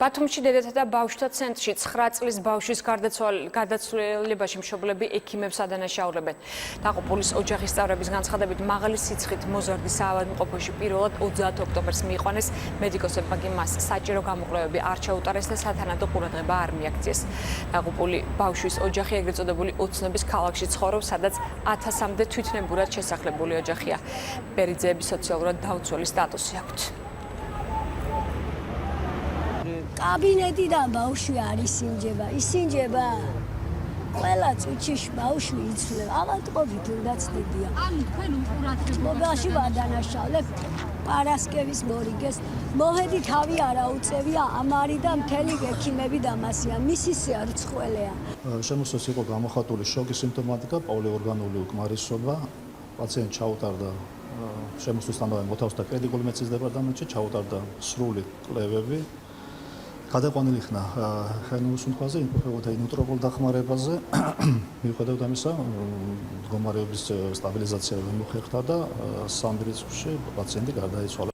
ბათუმში დედათა და ბავშვთა ცენტრში 9 წლის ბავშვის გარდაცვალებაში მშობლები ექიმებს ადანაშაულებენ. დაყოფულის ოჯახის წევრების განცხადებით მაღალი სიცხით მოზარდი საავადმყოფოში პირველად 30 ოქტომბერს მიიყვანეს, მედიკოსებმა კი მას საჭირო გამოკვლევები არ ჩაუტარეს და სათანადო ყურადღება არ მიაქციეს. დაყოფული ბავშვის ოჯახი ეგრეთ წოდებული ოცნების ქალაქში ცხოვრობს, სადაც 1000-მდე თვითნებურად შესახლებული ოჯახია. ბერიძეების სოციალურად დაუცველი სტატუსი აქვთ. კაბინეტიდან ბავშვი არ ისინჯება. ყველა წუთში ბავშვი იცვლება. ავადმყოფით უნდაც დიდია. თქვენ მოგაში ვადანაშაულებ პარასკევის მორიგეს. მოჰედი თავი არა უწევია, ამარი და მთელი ექიმები დამასია. მისისი არ ცხოველია. შემოსვლას იყო გამოხატული შოკის სიმპტომატიკა, პოლიორგანული უკმარისობა. პაციენტი ჩაუტარდა შემოსვლისთანავე მოთავსდა კრიტიკული მეცნიერების დეპარტამენტში, ჩაუტარდა სრული კვლევები. გადაყვანილი ხნა ხელმისაწვდომელზე იმპერატორთა ინუტროპოლ დახმარებაზე. მიუხედავად ამისა, მდგომარეობის სტაბილიზაცია ვერ მოხერხდა და 3 დღის პაციენტი გარდაიცვალა.